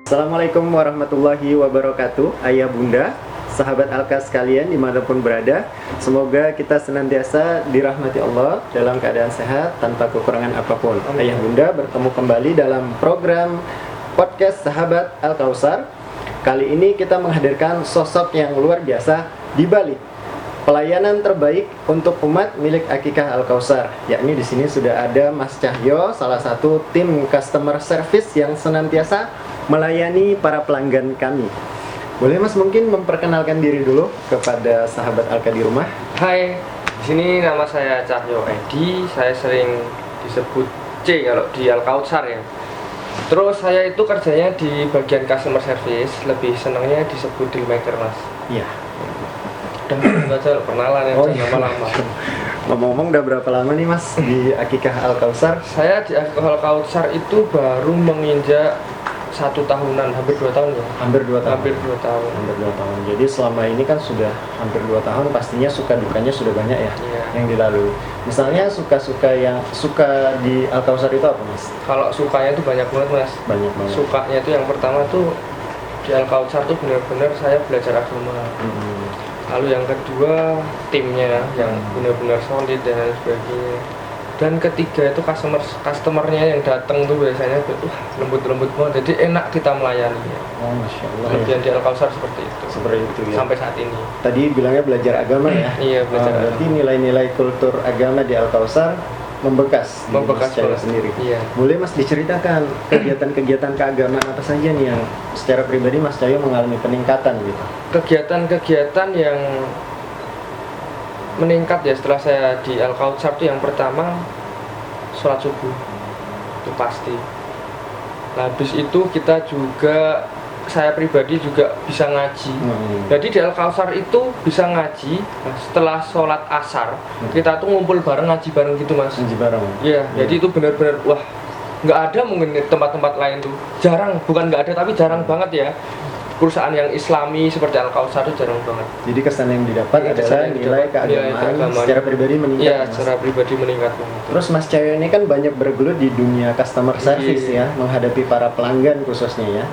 Assalamualaikum warahmatullahi wabarakatuh. Ayah bunda, sahabat Alka sekalian dimanapun berada, semoga kita senantiasa dirahmati Allah dalam keadaan sehat tanpa kekurangan apapun. Ayah bunda bertemu kembali dalam program podcast sahabat Al-Kausar. Kali ini kita menghadirkan sosok yang luar biasa di balik pelayanan terbaik untuk umat milik Akikah Al-Kausar. Yakni di sini sudah ada Mas Cahyo, salah satu tim customer service yang senantiasa melayani para pelanggan kami. Boleh Mas mungkin memperkenalkan diri dulu kepada sahabat Alka di rumah? Hai, di sini nama saya Cahyo Edi. Saya sering disebut C kalau di Al-Kausar ya. Terus saya itu kerjanya di bagian customer service, lebih senangnya disebut deal maker Mas. Iya. Dan itu aja perkenalan ya, lama-lama. Ngomong-ngomong udah berapa lama nih Mas di Akikah Al-Kausar? Saya di Akikah Al-Kausar itu baru menginjak 1 tahunan, hampir 2 tahun ya. Hampir 2 tahun. Hampir 2 tahun. Hampir 2 tahun. Jadi selama ini kan sudah hampir 2 tahun, pastinya suka dukanya sudah banyak ya Iya. yang dilalui. Misalnya suka-suka yang suka di Al-Kausar itu apa Mas? Kalau sukanya itu banyak banget Mas. Banyak banget. Sukanya itu yang pertama tuh di Al-Kausar tuh benar-benar saya belajar agama. Lalu yang kedua timnya yang benar-benar solid dan lain sebagainya. Dan ketiga itu customernya yang datang tuh biasanya lembut-lembut banget. Jadi enak kita melayani. Oh, Masya Allah. Kelebihan di Al-Kausar seperti itu. Seperti itu ya. Sampai saat ini. Tadi bilangnya belajar agama ya? Iya, belajar agama. Berarti nilai-nilai kultur agama di Al-Kausar membekas di Mas Cahyo banget. sendiri. Iya. Boleh Mas diceritakan kegiatan-kegiatan keagamaan apa saja nih yang secara pribadi Mas Cahyo mengalami peningkatan gitu? Kegiatan-kegiatan yang meningkat ya setelah saya di Al-Kausar tuh yang pertama sholat subuh itu pasti. Nah, habis itu kita juga saya pribadi juga bisa ngaji. Jadi di Al-Kausar itu bisa ngaji setelah sholat asar. Kita tuh ngumpul bareng ngaji bareng gitu Mas. Ngaji bareng. Iya, jadi itu benar-benar wah nggak ada mungkin di tempat-tempat lain tuh. Jarang, bukan nggak ada tapi jarang banget ya. Perusahaan yang Islami seperti Al-Kausar itu jarang banget. Jadi kesan yang didapat Iya, adalah kesan yang nilai didapat, keagamaan keagamaan. secara pribadi meningkat. Iya, Mas. secara pribadi meningkat banget. Terus Mas Cahyo ini kan banyak bergelut di dunia customer service ya, menghadapi para pelanggan khususnya ya.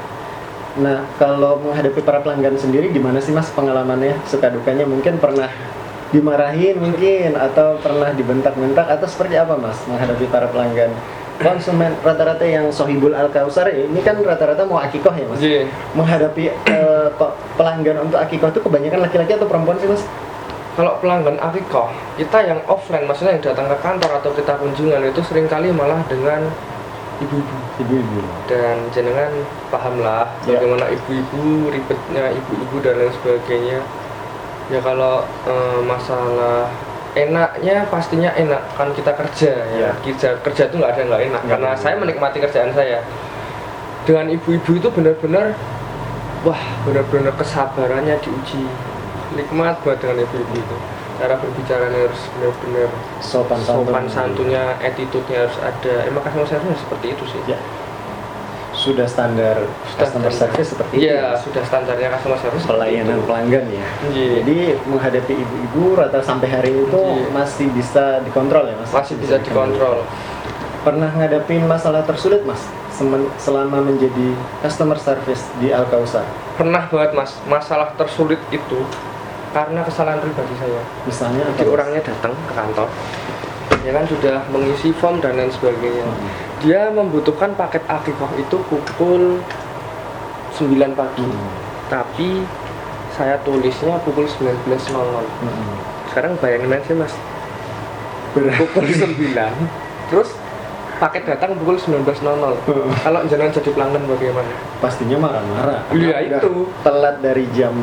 Nah, kalau menghadapi para pelanggan sendiri gimana sih Mas pengalamannya? Suka dukanya mungkin pernah dimarahin mungkin atau pernah dibentak-bentak atau seperti apa Mas menghadapi para pelanggan? Konsumen rata-rata yang sohibul Al-Kausar ini kan rata-rata mau akikoh ya Mas? Iya. Menghadapi pelanggan untuk akikoh itu kebanyakan laki-laki atau perempuan sih Mas? Kalau pelanggan akikoh, kita yang offline, maksudnya yang datang ke kantor atau kita kunjungan itu seringkali malah dengan ibu-ibu. Ibu-ibu. Dan jenengan pahamlah Ya. bagaimana ibu-ibu, ribetnya ibu-ibu dan lain sebagainya. Ya kalau masalah enaknya pastinya enak kan kita kerja ya. Kerja itu nggak ada nggak enak karena saya menikmati kerjaan saya. Dengan ibu-ibu itu benar-benar wah benar-benar kesabarannya diuji. Nikmat buat dengan ibu-ibu itu. Cara berbicaranya harus benar-benar Sopan santunnya, attitude-nya harus ada. Emang customer service seperti itu sih. Ya. Sudah standar customer service seperti itu. Iya, sudah standarnya customer service. Pelayanan pelanggan ya. Iya. Jadi menghadapi ibu-ibu rata sampai hari itu Iya. masih bisa dikontrol ya Mas? Masih bisa dikontrol. Pernah ngadapin masalah tersulit Mas selama menjadi customer service di Al-Kausar? Pernah banget Mas, masalah tersulit itu karena kesalahan pribadi saya. Misalnya apa? Jadi orangnya datang ke kantor, ya kan sudah mengisi form dan lain sebagainya. Dia membutuhkan paket akikoh itu pukul 9 pagi, tapi saya tulisnya pukul 19.00. Sekarang bayangin aja Mas, pukul 9, terus paket datang pukul 19.00. Kalau jangan jadi pelanggan bagaimana? Pastinya marah-marah. Iya, Udah itu. telat dari jam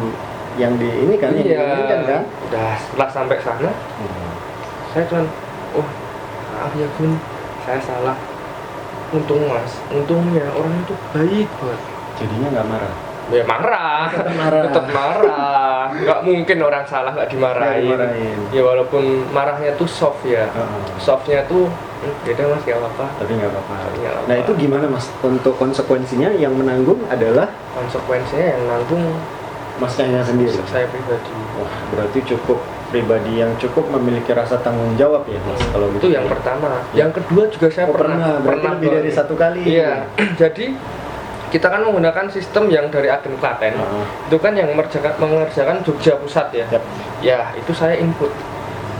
yang di ini kan, yang diinginkan kan? Udah setelah sampai sana, saya cuman, oh maaf ya Bun, saya salah. Untungnya orang itu baik banget. Jadinya nggak marah. Ya marah, Tetap marah. tetap marah. Nggak mungkin orang salah nggak dimarahin. Nggak dimarahin. Ya walaupun marahnya tuh soft ya, softnya tuh, beda Mas nggak apa-apa. Tapi nggak apa-apa. Nggak apa-apa. Nah itu gimana Mas? Untuk konsekuensinya yang menanggung adalah Konsekuensinya yang nanggung Mas Cahyo sendiri. saya pribadi. Wah, berarti cukup pribadi yang cukup memiliki rasa tanggung jawab ya Mas kalau gitu. Itu yang pertama. Yang kedua juga saya berarti pernah lebih dari banget. satu kali. Iya. Jadi kita kan menggunakan sistem yang dari agen Klaten. Itu kan yang mengerjakan Jogja Pusat ya. Yap. Ya, itu saya input.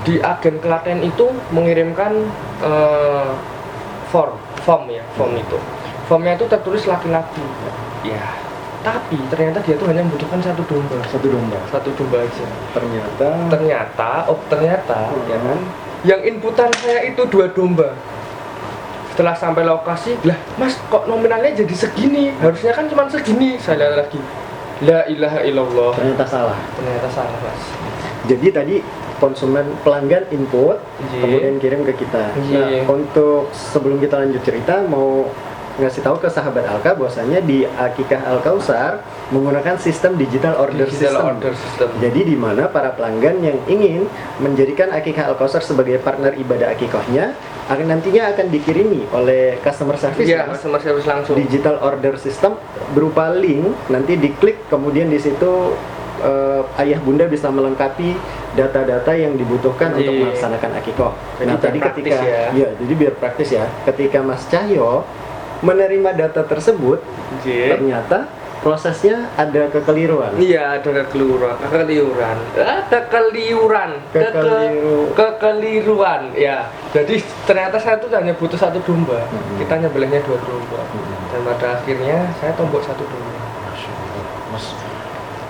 Di agen Klaten itu mengirimkan form itu. Formnya itu tertulis laki-laki. Ya, tapi ternyata dia tuh hanya membutuhkan satu domba aja. Ternyata ya kan, yang inputan saya itu 2 domba. Setelah sampai lokasi, lah mas kok nominalnya jadi segini, harusnya kan cuma segini. Saya lihat lagi, la ilaha illallah, Ternyata salah. mas. Jadi tadi pelanggan input, Iya. kemudian kirim ke kita. Iya. Nah, untuk sebelum kita lanjut cerita, mau ngasih tahu ke sahabat Alka bahwasanya di Akikah Al Kausar menggunakan sistem digital order system. Jadi di mana para pelanggan yang ingin menjadikan Akikah Al Kausar sebagai partner ibadah akikahnya nantinya akan dikirimi oleh customer service. Iya, Mas. customer service langsung. Digital order system berupa link, nanti diklik kemudian di situ ayah bunda bisa melengkapi data-data yang dibutuhkan untuk Iya. melaksanakan akikah. Jadi Nah, biar tadi praktis ketika ya. jadi biar praktis ya. Ketika Mas Cahyo menerima data tersebut, Iya. ternyata prosesnya ada kekeliruan. Iya, ada kekeliruan. Ya, jadi ternyata saya tuh hanya butuh 1 domba. Kita nyembelihnya 2 domba. Dan pada akhirnya saya tombok 1 domba. Masya Allah, Mas,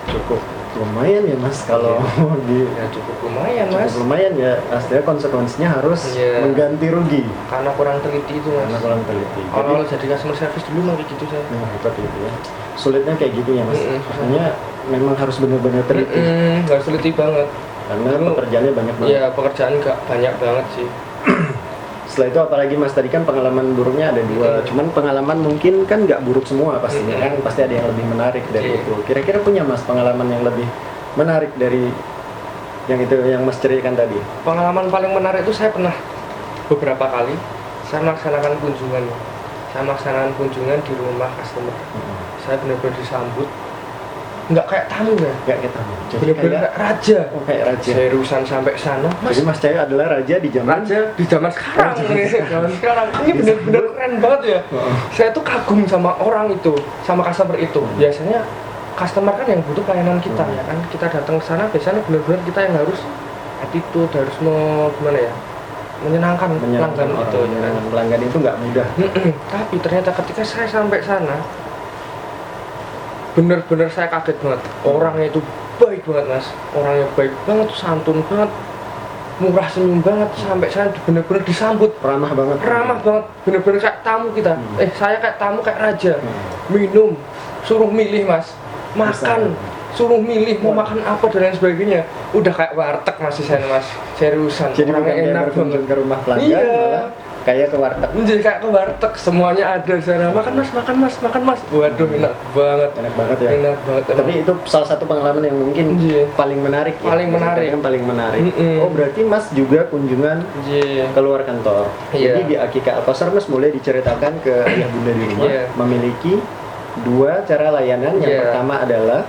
cukup lumayan ya Mas kalau di Ya cukup lumayan mas. cukup lumayan ya. Aslinya konsekuensinya harus Iya. mengganti rugi Karena kurang teliti itu mas. karena kurang teliti. Jadi Kalau jadi customer service dulu memang kayak gitu saya. hebat itu ya. Sulitnya kayak gitu ya Mas. Mm-mm. Makanya memang harus benar-benar teliti Harus teliti banget. karena Dulu- pekerjaannya banyak banget. Iya pekerjaan nggak banyak banget sih. Setelah itu apalagi Mas tadi kan pengalaman buruknya ada 2. Cuman pengalaman mungkin kan nggak buruk semua pastinya kan, pasti ada yang lebih menarik dari Iya. itu. Kira-kira punya Mas pengalaman yang lebih menarik dari yang itu yang Mas ceritakan tadi? Pengalaman paling menarik itu saya pernah beberapa kali saya melaksanakan kunjungan di rumah customer. Saya benar-benar disambut nggak kayak tamu ya, Nggak kita. Jadi benar-benar kayak kayak raja. kayak raja. Saya urusan sampai sana, mas. Jadi Mas Cahyo adalah raja di zaman Raja di zaman sekarang nih, zaman sekarang ini benar-benar keren banget ya. Saya tuh kagum sama orang itu, sama customer itu. Biasanya customer kan yang butuh pelayanan kita ya kan. Kita datang ke sana biasanya benar-benar kita yang harus attitude, harus gimana ya, menyenangkan pelanggan orang. itu. Ya kan? Pelanggan itu nggak mudah. Tapi ternyata ketika saya sampai sana, bener-bener saya kaget banget. Orangnya itu baik banget mas, orangnya baik banget, santun banget, murah senyum banget. Sampai saya bener-bener disambut Ramah banget. bener-bener kayak tamu kita. Saya kayak tamu, kayak raja. Minum, suruh milih mas, makan, suruh milih mau makan apa dan lain sebagainya. Udah kayak warteg masih saya mas, seriusan. Jadi bukan orangnya kayak enak berkunjung banget. ke rumah pelanggan, Iya. malah kayak ke warteg. Jadi kayak ke warteg, semuanya ada di sana. Makan mas. Waduh, enak banget. Enak banget ya. Enak banget. Tapi itu salah satu pengalaman yang mungkin Iya. paling menarik ya. Paling menarik. Yang paling menarik. Mm-mm. Oh, berarti Mas juga kunjungan Iya. keluar kantor. Iya. Jadi di Akikah Al Kausar Mas boleh diceritakan ke ayah bunda di rumah Iya. memiliki 2 cara layanan. Yang Iya. pertama adalah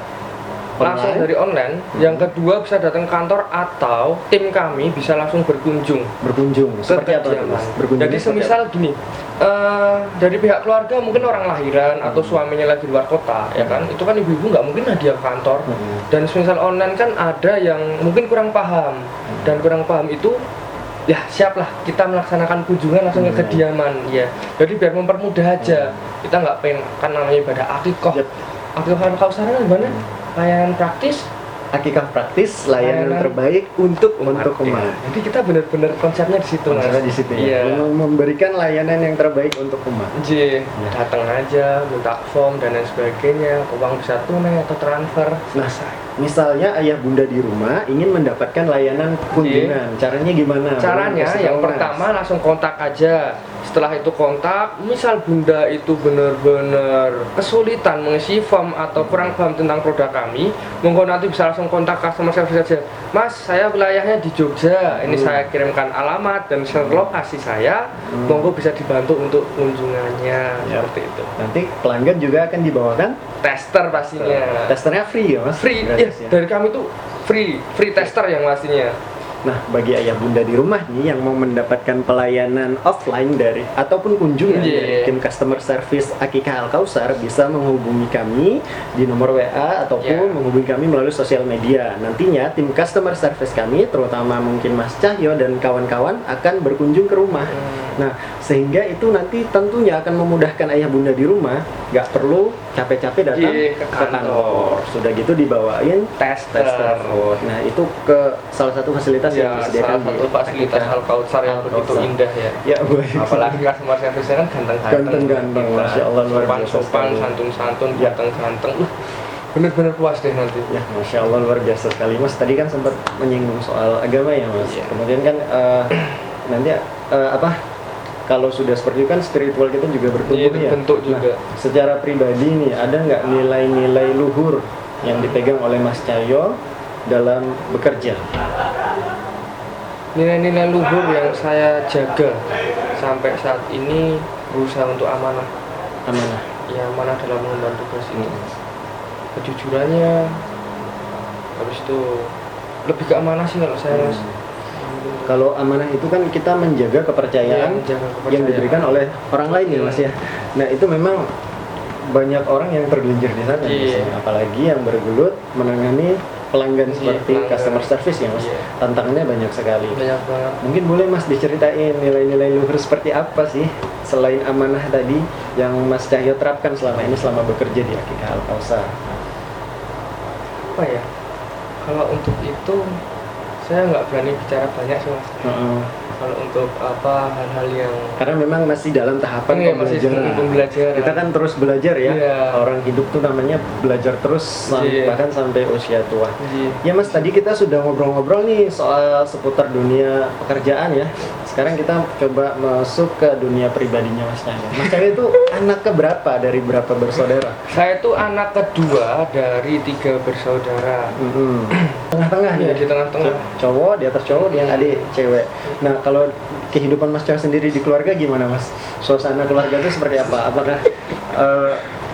Langsung online, dari online. Yang kedua bisa datang ke kantor atau tim kami bisa langsung berkunjung. berkunjung. ke Seperti apa tuh kediaman. Mas? Berkunjung. Jadi seperti semisal gini, dari pihak keluarga mungkin orang lahiran atau suaminya lagi di luar kota, ya kan? Itu kan ibu-ibu nggak mungkin hadiah ke kantor. Dan semisal online kan ada yang mungkin kurang paham dan kurang paham itu. Ya siaplah kita melaksanakan kunjungan langsung ke kediaman ya. Jadi biar mempermudah aja. Kita nggak pengen kan namanya ibadah akikoh. Yap. Akikoh Kausaran gimana? Layanan praktis, Akikah praktis, layanan terbaik untuk untuk ya. umat. Jadi kita benar-benar konsepnya di situ. Mas. Konsepnya di situ ya. Iya. Memberikan layanan yang terbaik untuk umat. Datang aja, minta form dan lain sebagainya, uang bisa tunai atau transfer. Nah, misalnya ayah bunda di rumah ingin mendapatkan layanan kunjungan, caranya gimana? Caranya Kasih yang tahu, Mas. pertama langsung kontak aja. Setelah itu kontak, misal bunda itu benar-benar kesulitan mengisi form atau kurang paham tentang produk kami, monggo nanti bisa langsung kontak customer service saja. Mas, saya wilayahnya di Jogja, ini saya kirimkan alamat dan share lokasi saya, monggo bisa dibantu untuk kunjungannya, seperti itu. Nanti pelanggan juga akan dibawakan Tester pastinya. testernya free ya Mas? Free, Gratis ya, dari kami tuh free tester yang pastinya. Nah, bagi ayah bunda di rumah nih yang mau mendapatkan pelayanan offline dari ataupun kunjungan dari tim customer service Akikah Al-Kausar, bisa menghubungi kami di nomor WA ataupun menghubungi kami melalui sosial media. Nantinya tim customer service kami, terutama mungkin Mas Cahyo dan kawan-kawan, akan berkunjung ke rumah. Nah, sehingga itu nanti tentunya akan memudahkan ayah bunda di rumah, nggak perlu capek-capek datang ke kantor. Sudah gitu dibawain tester food. Nah, itu ke salah satu fasilitas yang disediakan salah satu fasilitas Al-Kausar yang begitu indah ya. Ya, baik. Apalagi customer service-nya kan Ganteng-ganteng, Masya Allah, luar biasa sopan, sekali. santun-santun, ganteng-ganteng. Bener-bener puas deh nanti. Ya, Masya Allah, luar biasa sekali. Mas, tadi kan sempat menyinggung soal agama ya, Mas. Kemudian kan nanti kalau sudah seperti itu kan spiritual kita juga bertumbuh ya. Bentuk juga. Nah, secara pribadi nih, ada nggak nilai-nilai luhur yang dipegang oleh Mas Cahyo dalam bekerja? Nilai-nilai luhur yang saya jaga sampai saat ini berusaha untuk amanah. Amanah. Ya, amanah dalam mengemban tugas ini. Kejujurannya, habis itu lebih ke amanah sih kalau saya, Mas. Kalau amanah itu kan kita menjaga kepercayaan, yang diberikan oleh orang lain ya, Mas ya. Nah, itu memang banyak orang yang tergelincir di sana, apalagi yang bergelut menangani pelanggan seperti customer service ya, Mas. Tantangannya banyak sekali. Banyak banget. Mungkin boleh Mas diceritain nilai-nilai luhur seperti apa sih selain amanah tadi yang Mas Cahyo terapkan selama ini selama bekerja di Akikah Al-Kausar? Apa ya? Kalau untuk itu saya nggak berani bicara banyak sih, Mas. Kalau untuk hal-hal yang karena memang masih dalam tahapan pembelajaran. Kita kan terus belajar ya. Orang hidup tuh namanya belajar terus bahkan sampai usia tua. Ya, Mas, tadi kita sudah ngobrol-ngobrol nih soal seputar dunia pekerjaan ya. Sekarang kita coba masuk ke dunia pribadinya Mas Cahyo. Mas Cahyo itu anak keberapa dari berapa bersaudara? Saya itu anak kedua dari 3 bersaudara. Tengah-tengah nih. Di tengah-tengah. Cowok di atas cowok, yang adik cewek. Nah, kalau kehidupan Mas Cahyo sendiri di keluarga gimana, Mas? Suasana keluarga itu seperti apa? Apakah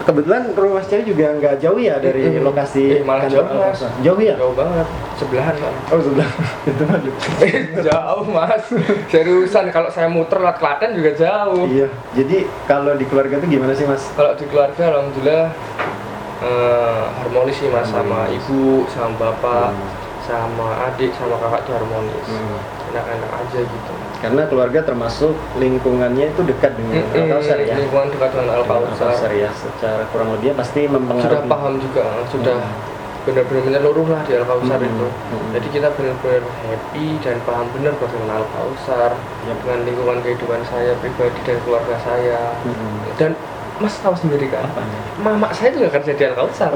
kebetulan rumah Mas Cahyo juga nggak jauh ya dari lokasi malah kantor jauh, Mas. Jauh ya? Jauh banget. Sebelahan, Pak. Oh, sebelah. Itu mah jauh, Mas. Seriusan, kalau saya muter lewat Klaten juga jauh. Iya. Jadi kalau di keluarga itu gimana sih, Mas? Kalau di keluarga alhamdulillah harmonis sih, Mas. Sama ibu, sama bapak, sama adik, sama kakak tuh harmonis. Enak-enak aja gitu. Karena keluarga termasuk lingkungannya itu dekat dengan Al-Kausar ya. Lingkungan dekat dengan Al-Kausar ya. Secara kurang lebih pasti mempengaruhi. Sudah paham juga, sudah benar-benar menyeluruh lah di Al-Kausar itu. Jadi kita benar-benar happy dan paham benar bagaimana Al-Kausar dengan lingkungan kehidupan saya pribadi dan keluarga saya. Dan Mas tahu sendiri kan, mama saya juga kerja di Al-Kausar.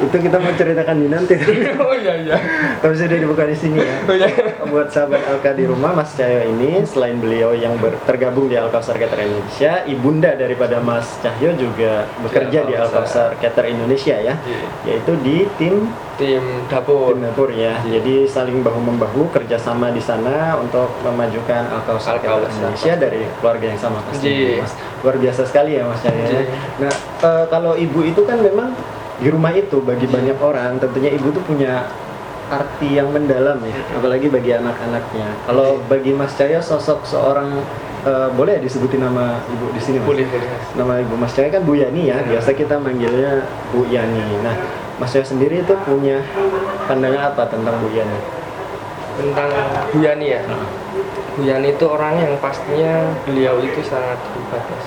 Itu kita mau ceritakan di nanti. Oh iya. Tapi sudah dibuka di sini ya. Buat sahabat Alka di rumah, Mas Cahyo ini selain beliau yang tergabung di Al-Kausar Cater Indonesia, ibunda daripada Mas Cahyo juga bekerja di Al-Kausar Cater Indonesia ya, yaitu di tim dapur ya. Jadi saling bahu-membahu kerjasama di sana untuk memajukan Al-Kausar Cater Indonesia dari keluarga yang sama pasti. Mas, luar biasa sekali ya Mas Cahyo. Nah, kalau ibu itu kan memang di rumah itu bagi banyak orang tentunya ibu tuh punya arti yang mendalam ya, apalagi bagi anak-anaknya. Kalau bagi Mas Cahyo sosok seorang boleh disebutin nama ibu di sini, Mas? Boleh. Nama ibu Mas Cahyo kan Bu Yani ya, biasa kita manggilnya Bu Yani. Nah, Mas Cahyo sendiri itu punya pandangan apa tentang Bu Yani? Tentang Bu Yani ya? Bu Yani itu orang yang pastinya beliau itu sangat hebat, Mas.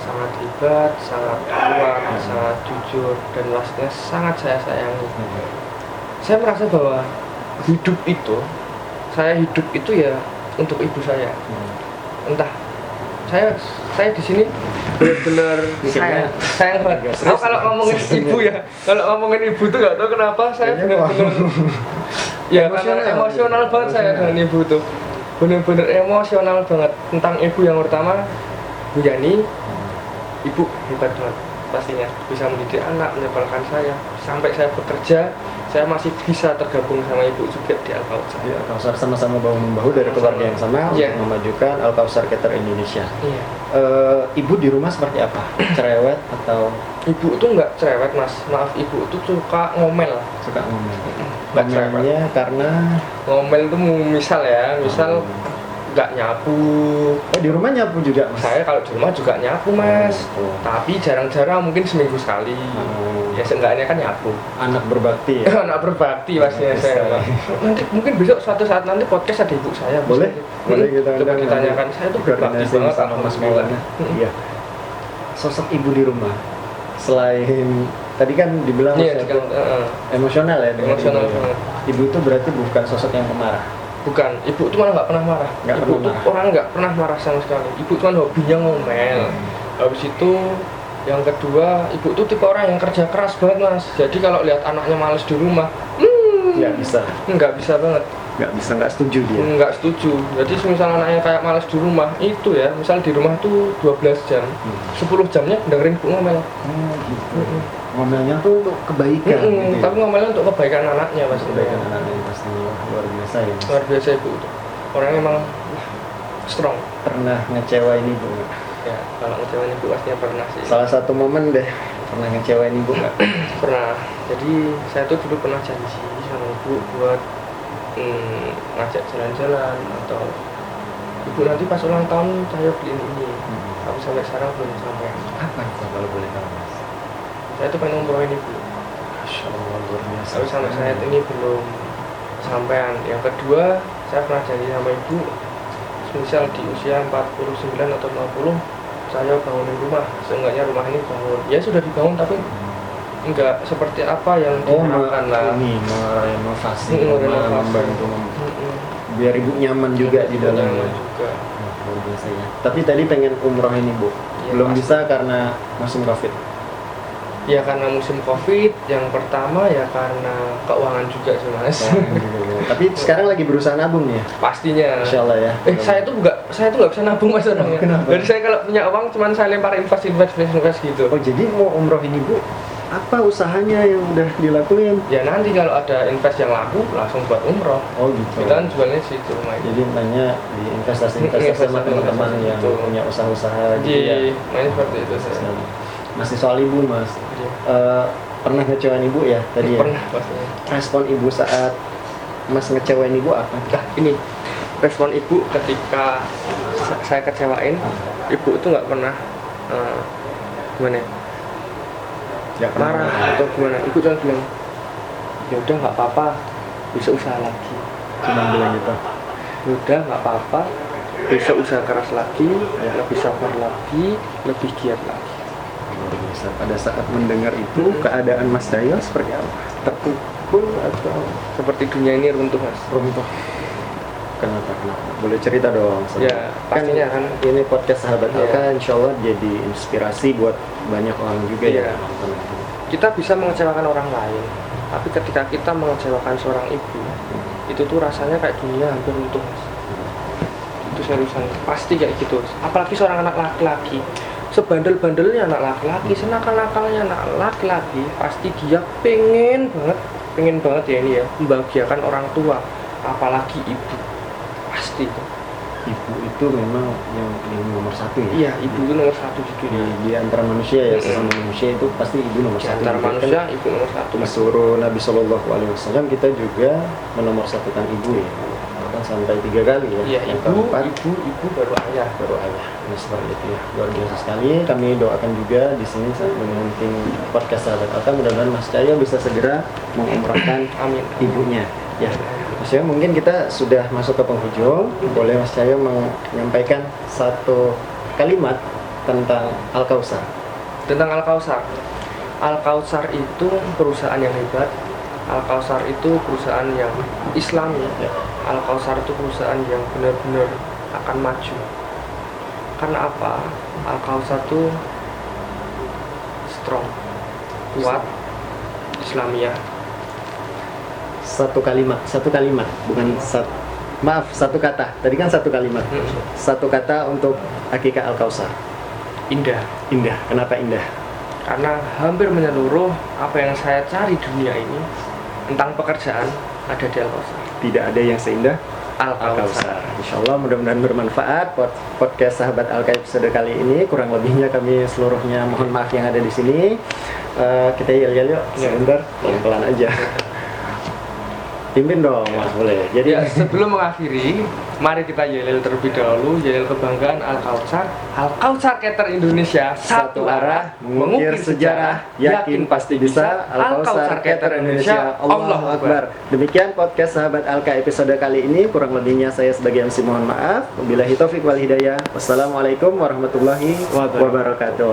Sangat hebat, sangat kuat, sangat jujur, dan pastinya sangat saya sayangi. Saya merasa bahwa hidup itu ya untuk ibu saya. Entah saya di sini benar-benar sayang banget. Kalau ngomongin ibu ya, kalau ngomongin ibu tuh nggak tahu kenapa saya benar-benar ya karena emosional banget saya dengan ibu tuh. Benar-benar emosional banget tentang ibu. Yang pertama Bu Yani, ibu hebat banget. pastinya, bisa mendidik anak, menyekolahkan saya. Sampai saya bekerja, saya masih bisa tergabung sama ibu juga di Al-Kautsar. Di Al-Kautsar sama-sama bahu-membahu dari keluarga yang sama Iya. untuk memajukan Al-Kautsar Cater Indonesia. Iya. Ibu di rumah seperti apa? Cerewet atau Ibu tuh nggak cerewet mas, maaf ibu tuh suka ngomel. suka ngomel? Nggak cerewet. Ngomelnya karena Ngomel tuh misal ya, misal nggak nyapu. di rumah nyapu juga, Mas? Saya kalau di rumah juga nyapu mas, Oh. tapi jarang-jarang, mungkin seminggu sekali. Ya seenggaknya kan nyapu. Anak berbakti ya? Anak berbakti pastinya Bisa. saya. Nanti mungkin besok suatu saat nanti podcast ada ibu saya. Boleh? Boleh kita Coba undang ditanyakan. nanti. Saya tuh berbakti Koordinasi banget sama Mas alhamdulillah. Maulana. Iya. Sosok ibu di rumah selain tadi kan dibilang Iya, sosok kan, emosional ya dengan Emosional ibu. banget. Ibu itu berarti bukan sosok yang pemarah. Bukan, ibu tuh malah nggak pernah marah. Nggak Ibu pernah tuh marah. orang nggak pernah marah sama sekali. Ibu cuma hobinya ngomel. Habis itu yang kedua, ibu tuh tipe orang yang kerja keras banget mas. Jadi kalau lihat anaknya males di rumah, Nggak bisa, nggak bisa banget. nggak setuju dia. Nggak setuju. Jadi misal anaknya kayak males di rumah, itu ya, misal di rumah tuh 12 jam, 10 jamnya dengerin ibu ngomel. Gitu. Ngomelnya tuh untuk kebaikan. Gitu ya? Tapi ngomelnya untuk kebaikan anaknya mas. Kebaikan anaknya pastinya luar biasa ya. Mas. Luar biasa ibu tuh. Orangnya emang strong. Pernah ngecewain ibu nggak? Ya, kalau ngecewain ibu pastinya pernah sih. Salah satu momen deh pernah ngecewain ibu nggak? Pernah. Jadi saya tuh dulu pernah janji sama ibu buat ngajak jalan-jalan atau ibu nanti pas ulang tahun saya beliin ini. Tapi sampai sekarang belum sampai. Apa itu kalau boleh tahu, Mas? Saya tuh pengen umrohin ibu. Masya Allah, luar biasa. Tapi sampai saat ini belum sampean. Yang kedua, saya pernah janji sama ibu, misal di usia 49 atau 50 saya bangunin rumah, seenggaknya rumah ini bangun. Ya sudah dibangun tapi enggak seperti apa yang diharapkan lah. Ini merenovasi, Merenovasi. membantu biar ibu nyaman juga di dalamnya. Nyaman juga. Luar biasa ya. Tapi tadi pengen umrohin ibu, Ya, belum pasti. bisa karena musim covid. Ya karena musim Covid, yang pertama ya karena keuangan juga sih mas. Tapi sekarang lagi berusaha nabung ya, Pastinya. Insya Allah ya. Saya tuh nggak bisa nabung mas orangnya. Kenapa? Jadi saya kalau punya uang cuman saya lempar invest gitu. Oh jadi mau umrohin ibu, apa usahanya yang udah dilakuin? Ya nanti kalau ada invest yang laku langsung buat umroh. Oh gitu. Kita kan jualnya situ rumah itu. Jadi nanya di investasi-investasi sama teman-teman yang Betul. punya usaha-usaha gitu ya. Jadi mainnya seperti itu saya. Masih soal ibu, Mas. Iya. Pernah ngecewain ibu ya tadi ya? Pernah pastinya. Respon ibu saat Mas ngecewain ibu apa? Nah ini respon ibu ketika saya kecewain, ibu itu nggak pernah gimana ya, Ya, marah atau gimana. Ibu cuma bilang ya udah nggak apa-apa, bisa usaha lagi. Cuma bilang gitu. Ya udah nggak apa-apa, besok usaha keras lagi, lebih sabar lagi, lebih giat lagi. Luar biasa. Pada saat mendengar itu, keadaan Mas Dayo seperti apa? Terpukul atau Seperti dunia ini runtuh mas. runtuh? Kenapa? Boleh cerita dong. Ya, pastinya kan. Ini podcast Sahabat Iya. Alka, insya Allah jadi inspirasi buat banyak orang juga Iya. ya. nonton. Kita bisa mengecewakan orang lain, tapi ketika kita mengecewakan seorang ibu, itu tuh rasanya kayak dunia hampir runtuh mas. Itu seriusan, pasti kayak gitu. Apalagi seorang anak laki-laki, sebandel-bandelnya anak laki-laki, senakal-nakalnya anak laki-laki, pasti dia pengen banget ya ini ya, membahagiakan orang tua, apalagi ibu, pasti itu. Ibu itu memang yang nomor satu ya. Iya, ibu itu nomor satu di Di, dunia. di antara manusia ya, sesama manusia itu pasti ibu nomor Di satu. antara Gitu manusia, kan. ibu nomor satu. Disuruh Nabi Shallallahu Alaihi Wasallam kita juga menomorsatukan ibu ya, bahkan sampai 3 kali ya. Iya, Yang ibu, keempat ibu baru ayah. baru ayah. Nah, seperti itu ya, luar biasa sekali. Kami doakan juga di sini saat menghunting podcast Sahabat Alka, mudah-mudahan Mas Cahyo bisa segera mengumrahkan Amin. ibunya. Ya, Mas Cahyo mungkin kita sudah masuk ke penghujung. Boleh Mas Cahyo menyampaikan satu kalimat tentang Al-Kautsar. Tentang Al-Kautsar. Al-Kautsar itu perusahaan yang hebat. Al-Kautsar itu perusahaan yang Islami. Ya. Al-Kautsar itu perusahaan yang benar-benar akan maju. Karena apa? Al-Kautsar itu strong, kuat, Islamiyah. Satu kalimat, bukan satu kata. Tadi kan satu kalimat. Satu kata untuk Akikah Al-Kautsar. Indah. Indah. Kenapa indah? Karena hampir menyeluruh apa yang saya cari dunia ini tentang pekerjaan ada di Al-Kausar. Tidak ada yang seindah Al-Kausar. Insya Allah mudah-mudahan bermanfaat podcast sahabat Alka episode kali ini. Kurang lebihnya kami seluruhnya mohon maaf yang ada di sini. Kita yel-yel yuk sebentar, pelan-pelan aja. Pimpin dong, Mas, boleh. Jadi Ya, sebelum mengakhiri, mari kita yel terlebih dahulu. Yel kebanggaan Al-Kausar. Al-Kausar Cater Indonesia, satu arah, mengukir sejarah, yakin pasti bisa. Al-Kausar Cater Indonesia, Allahu Akbar. Demikian podcast sahabat Alka episode kali ini. Kurang lebihnya saya sebagai MC mohon maaf. Wabillahi taufiq wal hidayah. Wassalamualaikum warahmatullahi wabarakatuh.